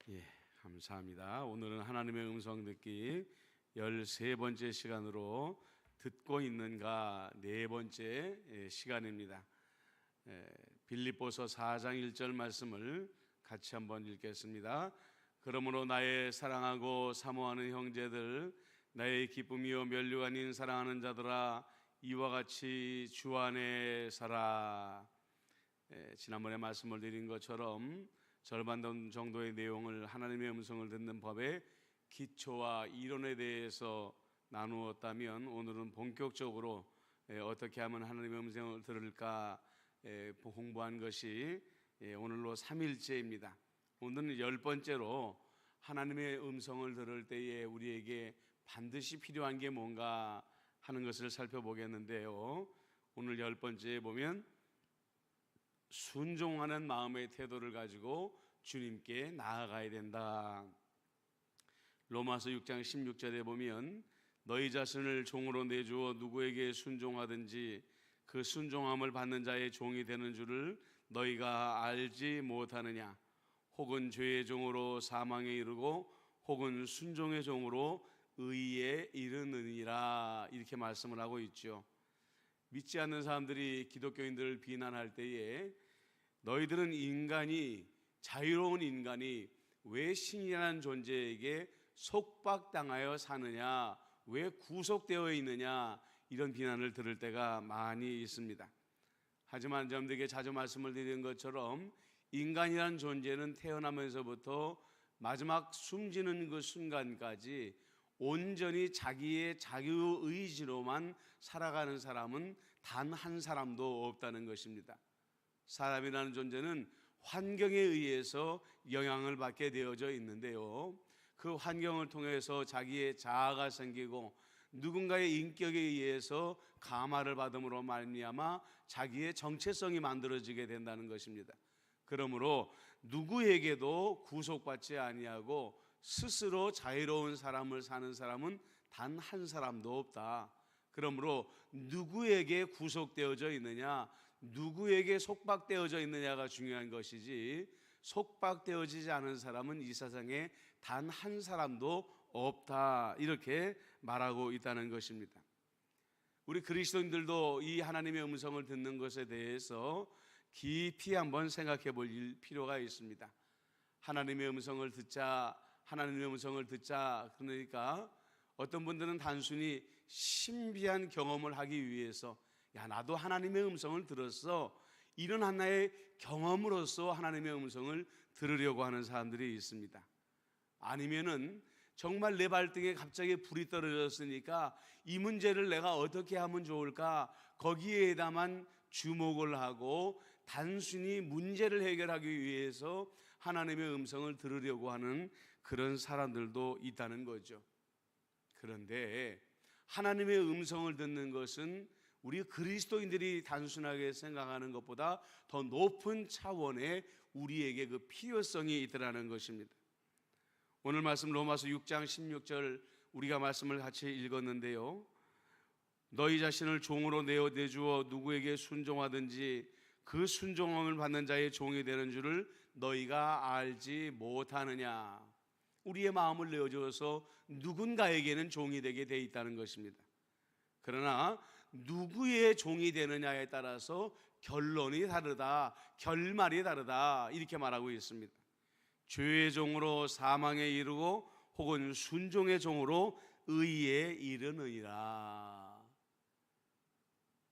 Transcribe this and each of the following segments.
예, 감사합니다. 오늘은 하나님의 음성 듣기 13번째 시간으로 듣고 있는가 네 번째 시간입니다. 빌립보서 4장 1절 말씀을 같이 한번 읽겠습니다. 그러므로 나의 사랑하고 사모하는 형제들, 나의 기쁨이요 면류가 아닌 사랑하는 자들아, 이와 같이 주 안에 살아. 지난번에 말씀을 드린 것처럼 절반 정도의 내용을 하나님의 음성을 듣는 법의 기초와 이론에 대해서 나누었다면, 오늘은 본격적으로 어떻게 하면 하나님의 음성을 들을까 공부한 것이 오늘로 3일째입니다. 오늘은 10번째로 하나님의 음성을 들을 때에 우리에게 반드시 필요한 게 뭔가 하는 것을 살펴보겠는데요. 오늘 10번째에 보면 순종하는 마음의 태도를 가지고 주님께 나아가야 된다. 로마서 6장 16절에 보면 너희 자신을 종으로 내주어 누구에게 순종하든지 그 순종함을 받는 자의 종이 되는 줄을 너희가 알지 못하느냐. 혹은 죄의 종으로 사망에 이르고 혹은 순종의 종으로 의에 이르느니라. 이렇게 말씀을 하고 있죠. 믿지 않는 사람들이 기독교인들을 비난할 때에 너희들은 자유로운 인간이 왜 신이라는 존재에게 속박당하여 사느냐, 왜 구속되어 있느냐, 이런 비난을 들을 때가 많이 있습니다. 하지만 여러분들에게 자주 말씀을 드리는 것처럼 인간이라는 존재는 태어나면서부터 마지막 숨지는 그 순간까지 온전히 자기의 자유의지로만 살아가는 사람은 단 한 사람도 없다는 것입니다. 사람이라는 존재는 환경에 의해서 영향을 받게 되어져 있는데요, 그 환경을 통해서 자기의 자아가 생기고 누군가의 인격에 의해서 감화를 받음으로 말미암아 자기의 정체성이 만들어지게 된다는 것입니다. 그러므로 누구에게도 구속받지 아니하고 스스로 자유로운 삶을 사는 사람은 단 한 사람도 없다. 그러므로 누구에게 구속되어져 있느냐, 누구에게 속박되어져 있느냐가 중요한 것이지, 속박되어지지 않은 사람은 이 세상에 단 한 사람도 없다, 이렇게 말하고 있다는 것입니다. 우리 그리스도인들도 이 하나님의 음성을 듣는 것에 대해서 깊이 한번 생각해 볼 필요가 있습니다. 하나님의 음성을 듣자, 그러니까 어떤 분들은 단순히 신비한 경험을 하기 위해서, 야, 나도 하나님의 음성을 들었어, 이런 하나의 경험으로서 하나님의 음성을 들으려고 하는 사람들이 있습니다. 아니면은 정말 내 발등에 갑자기 불이 떨어졌으니까 이 문제를 내가 어떻게 하면 좋을까, 거기에다만 주목을 하고 단순히 문제를 해결하기 위해서 하나님의 음성을 들으려고 하는 그런 사람들도 있다는 거죠. 그런데 하나님의 음성을 듣는 것은 우리 그리스도인들이 단순하게 생각하는 것보다 더 높은 차원의 우리에게 그 필요성이 있더라는 것입니다. 오늘 말씀 로마서 6장 16절 우리가 말씀을 같이 읽었는데요, 너희 자신을 종으로 내주어 누구에게 순종하든지 그 순종함을 받는 자의 종이 되는 줄을 너희가 알지 못하느냐. 우리의 마음을 내어주어서 누군가에게는 종이 되게 돼 있다는 것입니다. 그러나 누구의 종이 되느냐에 따라서 결론이 다르다, 결말이 다르다, 이렇게 말하고 있습니다. 죄의 종으로 사망에 이르고 혹은 순종의 종으로 의에 이르느니라.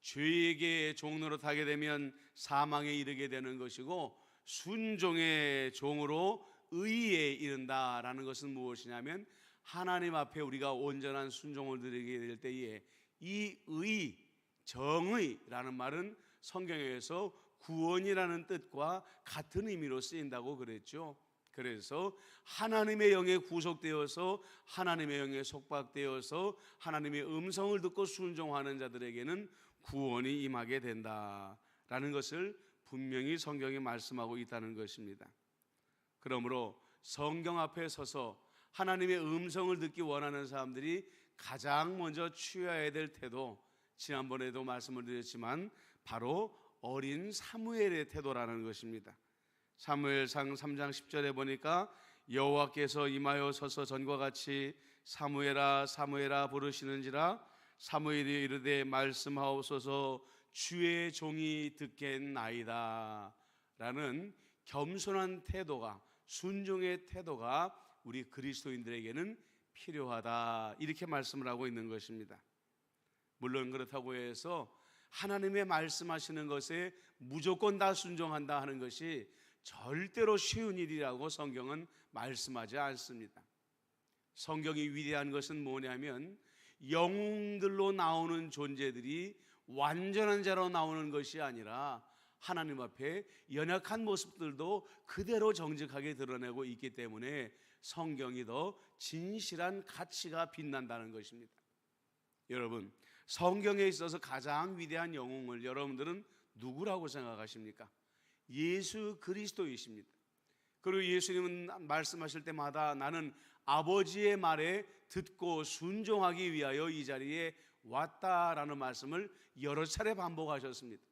죄에게 종으로 타게 되면 사망에 이르게 되는 것이고, 순종의 종으로 의에 이른다라는 것은 무엇이냐면, 하나님 앞에 우리가 온전한 순종을 드리게 될 때에 이 의, 정의라는 말은 성경에서 구원이라는 뜻과 같은 의미로 쓰인다고 그랬죠. 그래서 하나님의 영에 구속되어서 하나님의 영에 속박되어서 하나님의 음성을 듣고 순종하는 자들에게는 구원이 임하게 된다라는 것을 분명히 성경이 말씀하고 있다는 것입니다. 그러므로 성경 앞에 서서 하나님의 음성을 듣기 원하는 사람들이 가장 먼저 취해야 될 태도, 지난번에도 말씀을 드렸지만 바로 어린 사무엘의 태도라는 것입니다. 사무엘상 3장 10절에 보니까 여호와께서 임하여 서서 전과 같이 사무엘아 사무엘아 부르시는지라 사무엘이 이르되 말씀하옵소서 주의 종이 듣겠나이다 라는 겸손한 태도가, 순종의 태도가 우리 그리스도인들에게는 필요하다, 이렇게 말씀을 하고 있는 것입니다. 물론 그렇다고 해서 하나님의 말씀하시는 것에 무조건 다 순종한다 하는 것이 절대로 쉬운 일이라고 성경은 말씀하지 않습니다. 성경이 위대한 것은 뭐냐면 영웅들로 나오는 존재들이 완전한 자로 나오는 것이 아니라 하나님 앞에 연약한 모습들도 그대로 정직하게 드러내고 있기 때문에 성경이 더 진실한 가치가 빛난다는 것입니다. 여러분, 성경에 있어서 가장 위대한 영웅을 여러분들은 누구라고 생각하십니까? 예수 그리스도이십니다. 그리고 예수님은 말씀하실 때마다 나는 아버지의 말에 듣고 순종하기 위하여 이 자리에 왔다라는 말씀을 여러 차례 반복하셨습니다.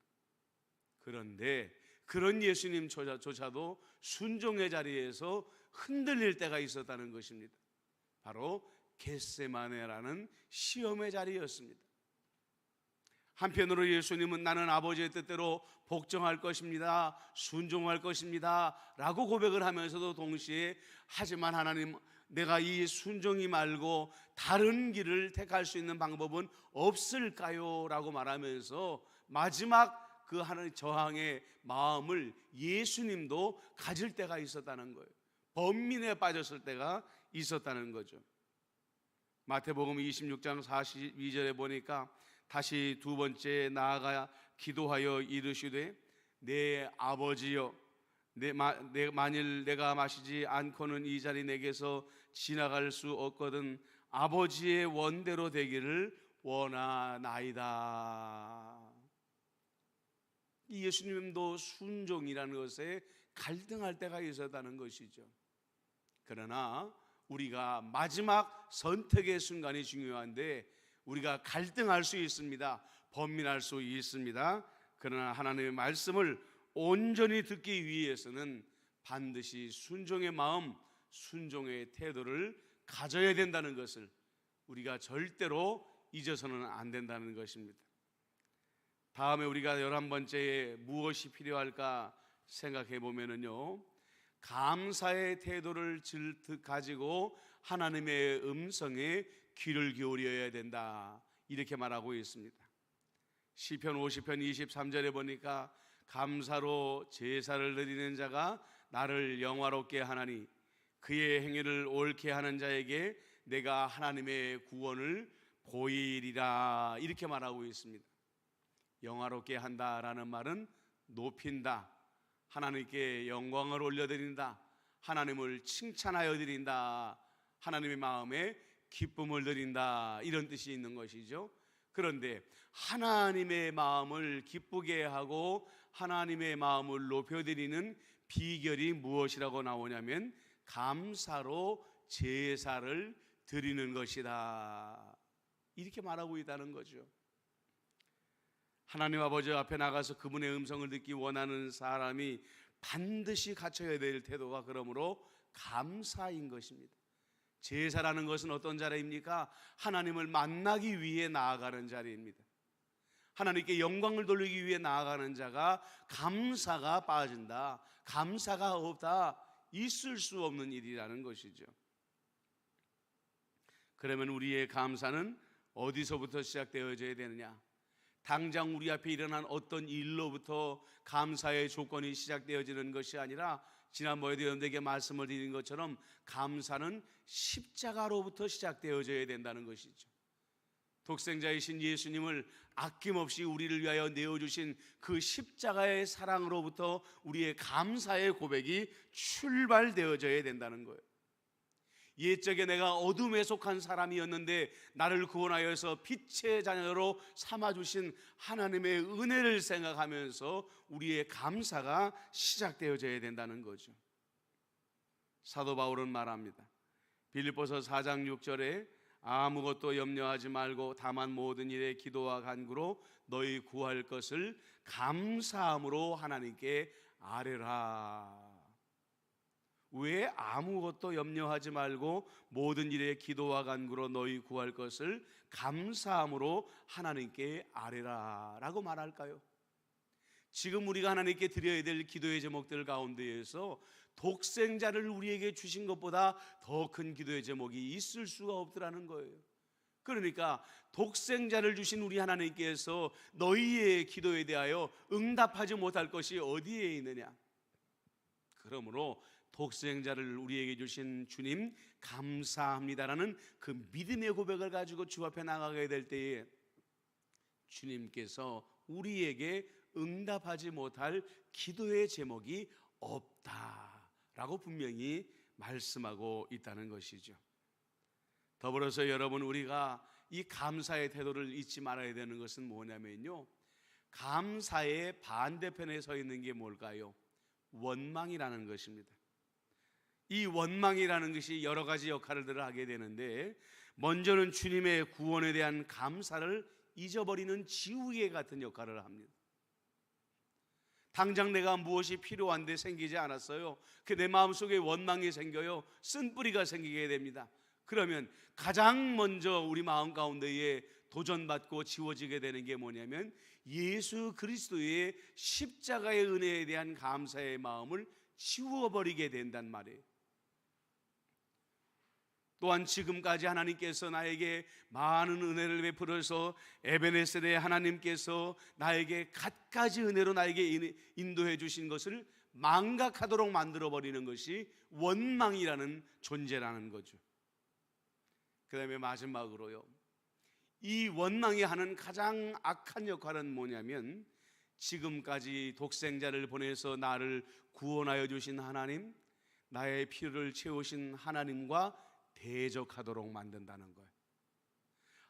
그런데 그런 예수님조차도 순종의 자리에서 흔들릴 때가 있었다는 것입니다. 바로 겟세마네라는 시험의 자리였습니다. 한편으로 예수님은 나는 아버지의 뜻대로 복종할 것입니다, 순종할 것입니다 라고 고백을 하면서도 동시에 하지만 하나님, 내가 이 순종이 말고 다른 길을 택할 수 있는 방법은 없을까요? 라고 말하면서 마지막 그 하나님 저항의 마음을 예수님도 가질 때가 있었다는 거예요. 번민에 빠졌을 때가 있었다는 거죠. 마태복음 26장 42절에 보니까 다시 두 번째 나아가 기도하여 이르시되 내 아버지여, 만일 내가 마시지 않고는 이 자리 내게서 지나갈 수 없거든 아버지의 원대로 되기를 원하나이다. 이 예수님도 순종이라는 것에 갈등할 때가 있었다는 것이죠. 그러나 우리가 마지막 선택의 순간이 중요한데 우리가 갈등할 수 있습니다. 번민할 수 있습니다. 그러나 하나님의 말씀을 온전히 듣기 위해서는 반드시 순종의 마음, 순종의 태도를 가져야 된다는 것을 우리가 절대로 잊어서는 안 된다는 것입니다. 다음에 우리가 11번째에 무엇이 필요할까 생각해 보면은요, 감사의 태도를 가지고 하나님의 음성에 귀를 기울여야 된다, 이렇게 말하고 있습니다. 시편 50편 23절에 보니까 감사로 제사를 드리는 자가 나를 영화롭게 하나니 그의 행위를 옳게 하는 자에게 내가 하나님의 구원을 보이리라, 이렇게 말하고 있습니다. 영화롭게 한다라는 말은 높인다, 하나님께 영광을 올려드린다, 하나님을 칭찬하여 드린다, 하나님의 마음에 기쁨을 드린다, 이런 뜻이 있는 것이죠. 그런데 하나님의 마음을 기쁘게 하고 하나님의 마음을 높여드리는 비결이 무엇이라고 나오냐면 감사로 제사를 드리는 것이다, 이렇게 말하고 있다는 거죠. 하나님 아버지 앞에 나가서 그분의 음성을 듣기 원하는 사람이 반드시 갖춰야 될 태도가 그러므로 감사인 것입니다. 제사라는 것은 어떤 자리입니까? 하나님을 만나기 위해 나아가는 자리입니다. 하나님께 영광을 돌리기 위해 나아가는 자가 감사가 빠진다, 감사가 없다, 있을 수 없는 일이라는 것이죠. 그러면 우리의 감사는 어디서부터 시작되어져야 되느냐? 당장 우리 앞에 일어난 어떤 일로부터 감사의 조건이 시작되어지는 것이 아니라 지난번에도 여러분들에게 말씀을 드린 것처럼 감사는 십자가로부터 시작되어져야 된다는 것이죠. 독생자이신 예수님을 아낌없이 우리를 위하여 내어주신 그 십자가의 사랑으로부터 우리의 감사의 고백이 출발되어져야 된다는 거예요. 옛적에 내가 어둠에 속한 사람이었는데 나를 구원하여서 빛의 자녀로 삼아주신 하나님의 은혜를 생각하면서 우리의 감사가 시작되어져야 된다는 거죠. 사도 바울은 말합니다. 빌립보서 4장 6절에 아무것도 염려하지 말고 다만 모든 일에 기도와 간구로 너희 구할 것을 감사함으로 하나님께 아뢰라. 왜 아무것도 염려하지 말고 모든 일에 기도와 간구로 너희 구할 것을 감사함으로 하나님께 아뢰라 라고 말할까요? 지금 우리가 하나님께 드려야 될 기도의 제목들 가운데에서 독생자를 우리에게 주신 것보다 더 큰 기도의 제목이 있을 수가 없더라는 거예요. 그러니까 독생자를 주신 우리 하나님께서 너희의 기도에 대하여 응답하지 못할 것이 어디에 있느냐? 그러므로 독생자를 우리에게 주신 주님 감사합니다라는 그 믿음의 고백을 가지고 주 앞에 나가게 될 때에 주님께서 우리에게 응답하지 못할 기도의 제목이 없다라고 분명히 말씀하고 있다는 것이죠. 더불어서 여러분, 우리가 이 감사의 태도를 잊지 말아야 되는 것은 뭐냐면요, 감사의 반대편에 서 있는 게 뭘까요? 원망이라는 것입니다. 이 원망이라는 것이 여러 가지 역할을 하게 되는데, 먼저는 주님의 구원에 대한 감사를 잊어버리는 지우개 같은 역할을 합니다. 당장 내가 무엇이 필요한데 생기지 않았어요. 내 마음속에 원망이 생겨요. 쓴뿌리가 생기게 됩니다. 그러면 가장 먼저 우리 마음 가운데에 도전받고 지워지게 되는 게 뭐냐면 예수 그리스도의 십자가의 은혜에 대한 감사의 마음을 지워버리게 된단 말이에요. 또한 지금까지 하나님께서 나에게 많은 은혜를 베풀어서 에베네셀의 하나님께서 나에게 갖가지 은혜로 나에게 인도해 주신 것을 망각하도록 만들어버리는 것이 원망이라는 존재라는 거죠. 그 다음에 마지막으로요, 이 원망이 하는 가장 악한 역할은 뭐냐면 지금까지 독생자를 보내서 나를 구원하여 주신 하나님, 나의 필요를 채우신 하나님과 대적하도록 만든다는 거예요.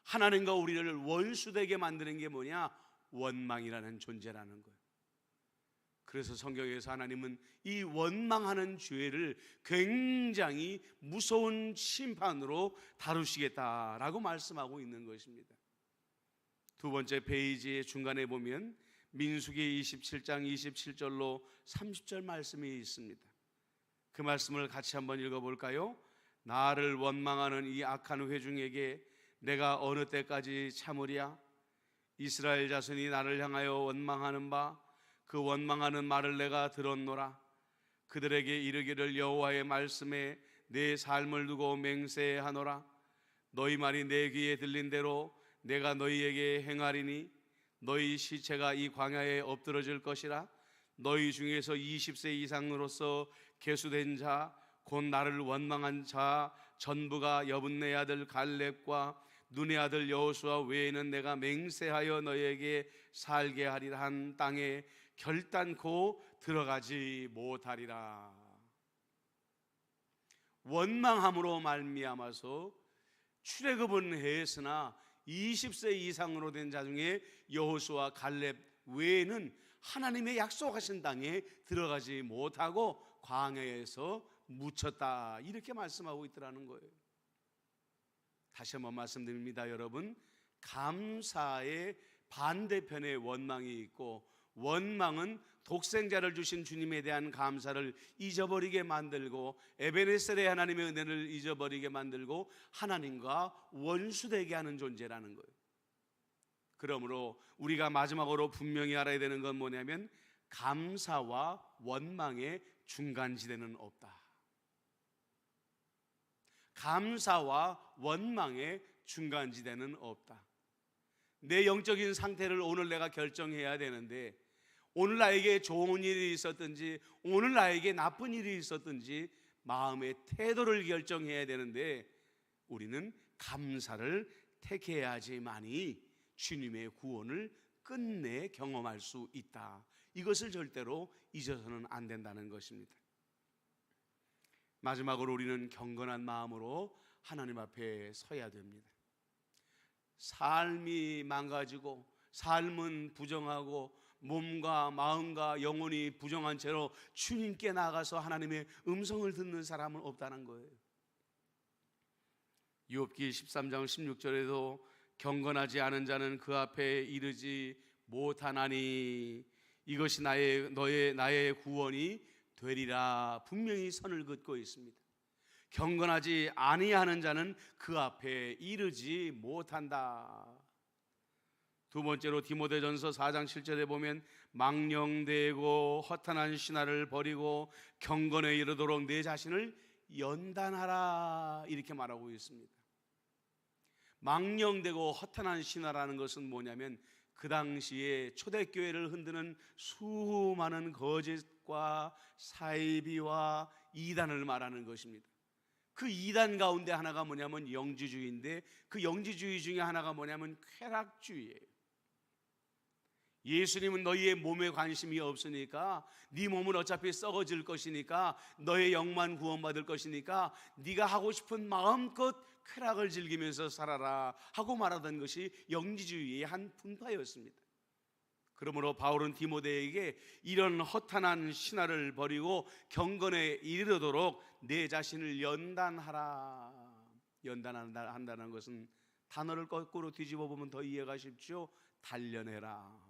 하나님과 우리를 원수되게 만드는 게 뭐냐? 원망이라는 존재라는 거예요. 그래서 성경에서 하나님은 이 원망하는 죄를 굉장히 무서운 심판으로 다루시겠다라고 말씀하고 있는 것입니다. 두 번째 페이지 중간에 보면 민수기 27장 27절로 30절 말씀이 있습니다. 그 말씀을 같이 한번 읽어볼까요? 나를 원망하는 이 악한 회중에게 내가 어느 때까지 참으랴? 이스라엘 자손이 나를 향하여 원망하는 바 그 원망하는 말을 내가 들었노라. 그들에게 이르기를 여호와의 말씀에 내 삶을 두고 맹세하노라. 너희 말이 내 귀에 들린 대로 내가 너희에게 행하리니 너희 시체가 이 광야에 엎드러질 것이라. 너희 중에서 20세 이상으로서 계수된 자 곧 나를 원망한 자 전부가 여분네 아들 갈렙과 눈의 아들 여호수아 외에는 내가 맹세하여 너희에게 살게 하리라 한 땅에 결단코 들어가지 못하리라. 원망함으로 말미암아서 출애굽은 했으나 20세 이상으로 된 자 중에 여호수아 갈렙 외에는 하나님의 약속하신 땅에 들어가지 못하고 광야에서 묻혔다, 이렇게 말씀하고 있더라는 거예요. 다시 한번 말씀드립니다. 여러분, 감사의 반대편에 원망이 있고, 원망은 독생자를 주신 주님에 대한 감사를 잊어버리게 만들고 에베네셀의 하나님의 은혜를 잊어버리게 만들고 하나님과 원수되게 하는 존재라는 거예요. 그러므로 우리가 마지막으로 분명히 알아야 되는 건 뭐냐면 감사와 원망의 중간지대는 없다. 감사와 원망의 중간지대는 없다. 내 영적인 상태를 오늘 내가 결정해야 되는데, 오늘 나에게 좋은 일이 있었든지 오늘 나에게 나쁜 일이 있었든지 마음의 태도를 결정해야 되는데 우리는 감사를 택해야지만이 주님의 구원을 끝내 경험할 수 있다. 이것을 절대로 잊어서는 안 된다는 것입니다. 마지막으로 우리는 경건한 마음으로 하나님 앞에 서야 됩니다. 삶이 망가지고 삶은 부정하고 몸과 마음과 영혼이 부정한 채로 주님께 나가서 하나님의 음성을 듣는 사람은 없다는 거예요. 욥기 13장 16절에도 경건하지 않은 자는 그 앞에 이르지 못하나니 이것이 나의 구원이 되리라 분명히 선을 긋고 있습니다. 경건하지 아니하는 자는 그 앞에 이르지 못한다. 두 번째로 디모데전서 4장 7절에 보면 망령되고 허탄한 신화를 버리고 경건에 이르도록 내 자신을 연단하라 이렇게 말하고 있습니다. 망령되고 허탄한 신화라는 것은 뭐냐면 그 당시에 초대교회를 흔드는 수많은 거짓과 사이비와 이단을 말하는 것입니다. 그 이단 가운데 하나가 뭐냐면 영지주의인데 그 영지주의 중에 하나가 뭐냐면 쾌락주의예요. 예수님은 너희의 몸에 관심이 없으니까, 네 몸은 어차피 썩어질 것이니까, 너의 영만 구원받을 것이니까 네가 하고 싶은 마음껏 쾌락을 즐기면서 살아라 하고 말하던 것이 영지주의의 한 분파였습니다. 그러므로 바울은 디모데에게 이런 허탄한 신화를 버리고 경건에 이르도록 내 자신을 연단하라. 연단한다는 것은 단어를 거꾸로 뒤집어 보면 더 이해가 쉽죠. 단련해라.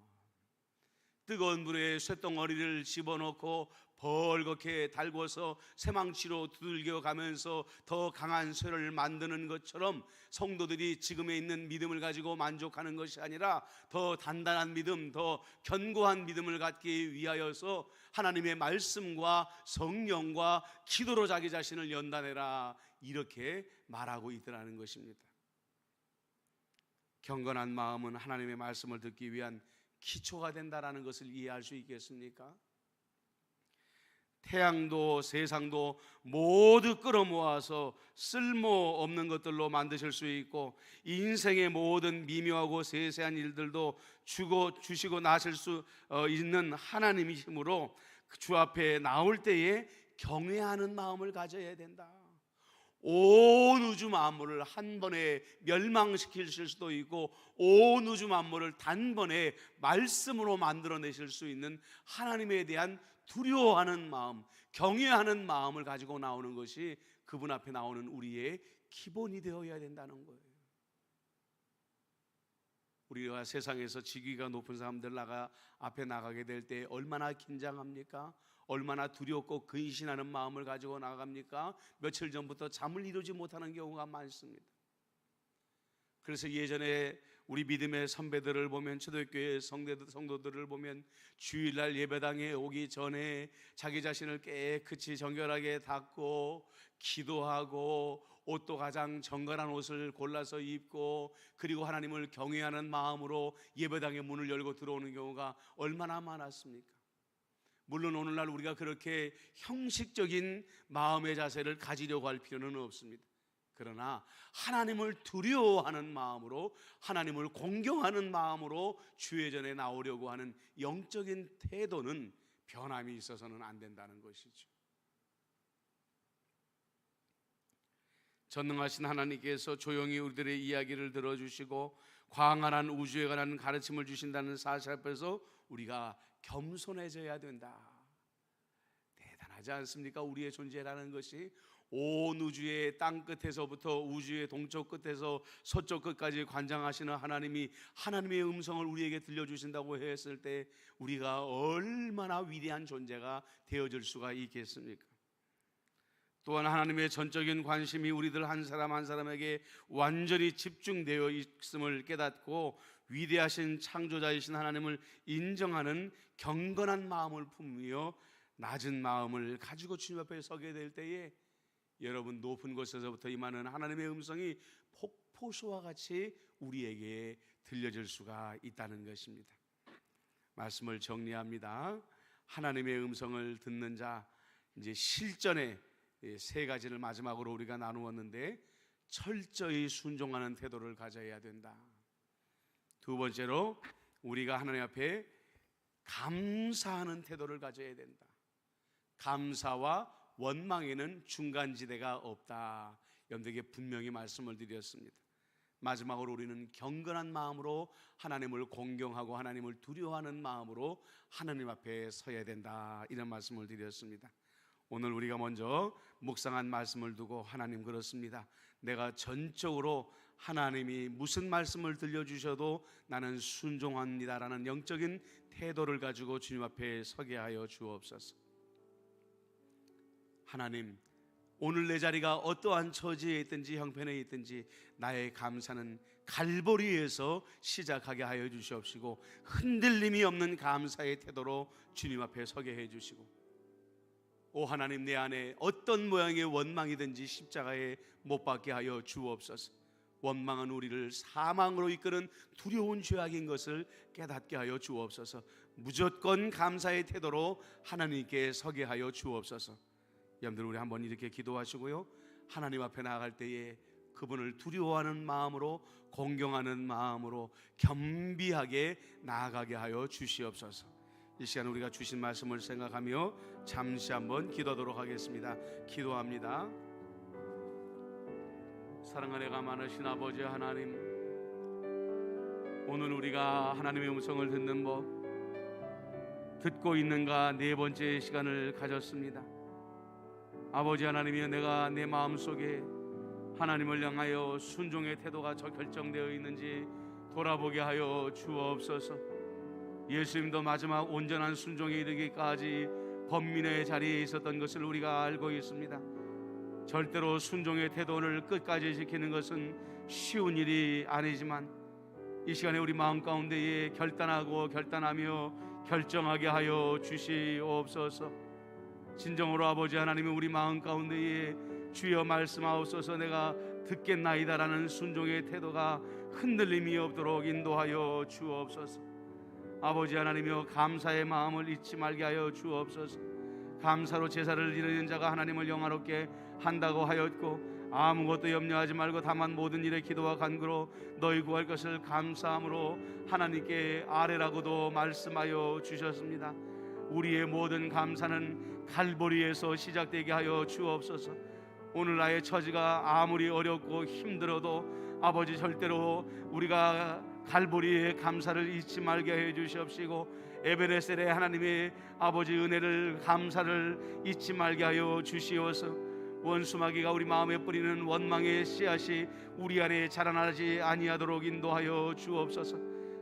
뜨거운 물에 쇳덩어리를 집어넣고 벌겋게 달궈서 쇠망치로 두들겨 가면서 더 강한 쇠를 만드는 것처럼 성도들이 지금에 있는 믿음을 가지고 만족하는 것이 아니라 더 단단한 믿음, 더 견고한 믿음을 갖기 위하여서 하나님의 말씀과 성령과 기도로 자기 자신을 연단해라 이렇게 말하고 있더라는 것입니다. 경건한 마음은 하나님의 말씀을 듣기 위한 기초가 된다라는 것을 이해할 수 있겠습니까? 태양도 세상도 모두 끌어모아서 쓸모없는 것들로 만드실 수 있고, 인생의 모든 미묘하고 세세한 일들도 주시고 나실 수 있는 하나님이시므로 주 앞에 나올 때에 경외하는 마음을 가져야 된다. 온 우주 만물을 한 번에 멸망시킬 수도 있고 온 우주 만물을 단번에 말씀으로 만들어내실 수 있는 하나님에 대한 두려워하는 마음, 경외하는 마음을 가지고 나오는 것이 그분 앞에 나오는 우리의 기본이 되어야 된다는 거예요. 우리가 세상에서 직위가 높은 사람들 앞에 나가게 될 때 얼마나 긴장합니까? 얼마나 두렵고 근신하는 마음을 가지고 나갑니까? 며칠 전부터 잠을 이루지 못하는 경우가 많습니다. 그래서 예전에 우리 믿음의 선배들을 보면, 초대교회 성도들을 보면 주일날 예배당에 오기 전에 자기 자신을 깨끗이 정결하게 닦고 기도하고 옷도 가장 정갈한 옷을 골라서 입고 그리고 하나님을 경외하는 마음으로 예배당의 문을 열고 들어오는 경우가 얼마나 많았습니까? 물론 오늘날 우리가 그렇게 형식적인 마음의 자세를 가지려고 할 필요는 없습니다. 그러나 하나님을 두려워하는 마음으로, 하나님을 공경하는 마음으로 주의 전에 나오려고 하는 영적인 태도는 변함이 있어서는 안 된다는 것이죠. 전능하신 하나님께서 조용히 우리들의 이야기를 들어주시고 광활한 우주에 관한 가르침을 주신다는 사실 앞에서 우리가 겸손해져야 된다. 대단하지 않습니까? 우리의 존재라는 것이 온 우주의 땅 끝에서부터 우주의 동쪽 끝에서 서쪽 끝까지 관장하시는 하나님이 하나님의 음성을 우리에게 들려주신다고 했을 때 우리가 얼마나 위대한 존재가 되어질 수가 있겠습니까? 또한 하나님의 전적인 관심이 우리들 한 사람 한 사람에게 완전히 집중되어 있음을 깨닫고 위대하신 창조자이신 하나님을 인정하는 경건한 마음을 품으며 낮은 마음을 가지고 주님 앞에 서게 될 때에 여러분, 높은 곳에서부터 임하는 하나님의 음성이 폭포수와 같이 우리에게 들려질 수가 있다는 것입니다. 말씀을 정리합니다. 하나님의 음성을 듣는 자, 이제 실전에 세 가지를 마지막으로 우리가 나누었는데, 철저히 순종하는 태도를 가져야 된다. 두 번째로 우리가 하나님 앞에 감사하는 태도를 가져야 된다. 감사와 원망에는 중간지대가 없다. 여러분들에게 분명히 말씀을 드렸습니다. 마지막으로 우리는 경건한 마음으로 하나님을 공경하고 하나님을 두려워하는 마음으로 하나님 앞에 서야 된다. 이런 말씀을 드렸습니다. 오늘 우리가 먼저 묵상한 말씀을 두고, 하나님, 그렇습니다. 내가 전적으로 하나님이 무슨 말씀을 들려주셔도 나는 순종합니다라는 영적인 태도를 가지고 주님 앞에 서게 하여 주옵소서. 하나님, 오늘 내 자리가 어떠한 처지에 있든지 형편에 있든지 나의 감사는 갈보리에서 시작하게 하여 주시옵시고, 흔들림이 없는 감사의 태도로 주님 앞에 서게 해 주시고, 오 하나님, 내 안에 어떤 모양의 원망이든지 십자가에 못 박게 하여 주옵소서. 원망은 우리를 사망으로 이끄는 두려운 죄악인 것을 깨닫게 하여 주옵소서. 무조건 감사의 태도로 하나님께 서게 하여 주옵소서. 여러분들, 우리 한번 이렇게 기도하시고요, 하나님 앞에 나아갈 때에 그분을 두려워하는 마음으로, 공경하는 마음으로 겸비하게 나아가게 하여 주시옵소서. 이 시간 우리가 주신 말씀을 생각하며 잠시 한번 기도하도록 하겠습니다. 기도합니다. 사랑하네가 많으신 아버지 하나님, 오늘 우리가 하나님의 음성을 듣는 법, 듣고 있는가 네 번째 시간을 가졌습니다. 아버지 하나님이여, 내가 내 마음속에 하나님을 향하여 순종의 태도가 결정되어 있는지 돌아보게 하여 주옵소서. 예수님도 마지막 온전한 순종에 이르기까지 번민의 자리에 있었던 것을 우리가 알고 있습니다. 절대로 순종의 태도를 끝까지 지키는 것은 쉬운 일이 아니지만, 이 시간에 우리 마음 가운데에 결단하며 결정하게 하여 주시옵소서. 진정으로 아버지 하나님은 우리 마음 가운데에 주여 말씀하옵소서, 내가 듣겠나이다라는 순종의 태도가 흔들림이 없도록 인도하여 주옵소서. 아버지 하나님이여, 감사의 마음을 잊지 말게 하여 주옵소서. 감사로 제사를 드리는 자가 하나님을 영화롭게 한다고 하였고, 아무것도 염려하지 말고 다만 모든 일에 기도와 간구로 너희 구할 것을 감사함으로 하나님께 아뢰라고도 말씀하여 주셨습니다. 우리의 모든 감사는 갈보리에서 시작되게 하여 주옵소서. 오늘 나의 처지가 아무리 어렵고 힘들어도 아버지, 절대로 우리가 갈보리의 감사를 잊지 말게 해 주시옵시고, 에베레셀의 하나님의 아버지 은혜를, 감사를 잊지 말게 하여 주시옵소서. 원수마귀가 우리 마음에 뿌리는 원망의 씨앗이 우리 안에 자라나지 아니하도록 인도하여 주옵소서.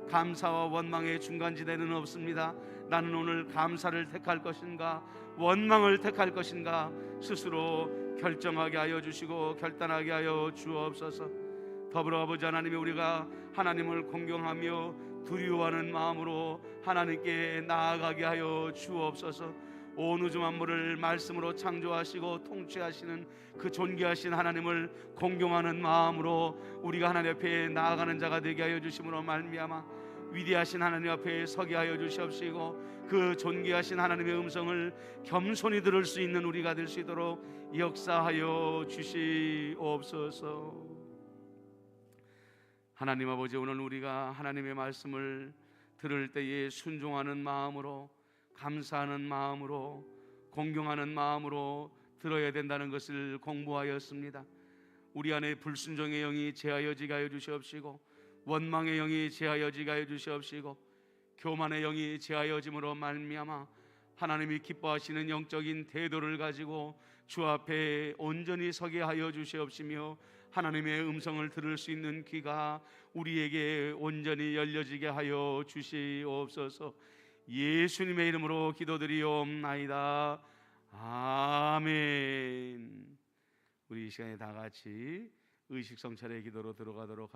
감사와 원망의 중간지대는 없습니다. 나는 오늘 감사를 택할 것인가, 원망을 택할 것인가 스스로 결정하게 하여 주시고 결단하게 하여 주옵소서. 더불어 아버지 하나님이 우리가 하나님을 공경하며 두려워하는 마음으로 하나님께 나아가게 하여 주옵소서. 온 우주 만물을 말씀으로 창조하시고 통치하시는 그 존귀하신 하나님을 공경하는 마음으로 우리가 하나님 앞에 나아가는 자가 되게 하여 주심으로 말미암아 위대하신 하나님 앞에 서게 하여 주시옵시고, 그 존귀하신 하나님의 음성을 겸손히 들을 수 있는 우리가 될 수 있도록 역사하여 주시옵소서. 하나님 아버지, 오늘 우리가 하나님의 말씀을 들을 때에 순종하는 마음으로, 감사하는 마음으로, 공경하는 마음으로 들어야 된다는 것을 공부하였습니다. 우리 안에 불순종의 영이 제하여지게 하여 주시옵시고, 원망의 영이 제하여지게 하여 주시옵시고, 교만의 영이 제하여짐으로 말미암아 하나님이 기뻐하시는 영적인 태도를 가지고 주 앞에 온전히 서게 하여 주시옵시며, 하나님의 음성을 들을 수 있는 귀가 우리에게 온전히 열려지게 하여 주시옵소서. 예수님의 이름으로 기도드리옵나이다. 아멘. 우리 이 시간에 다 같이 의식성찰의 기도로 들어가도록 하겠습니다.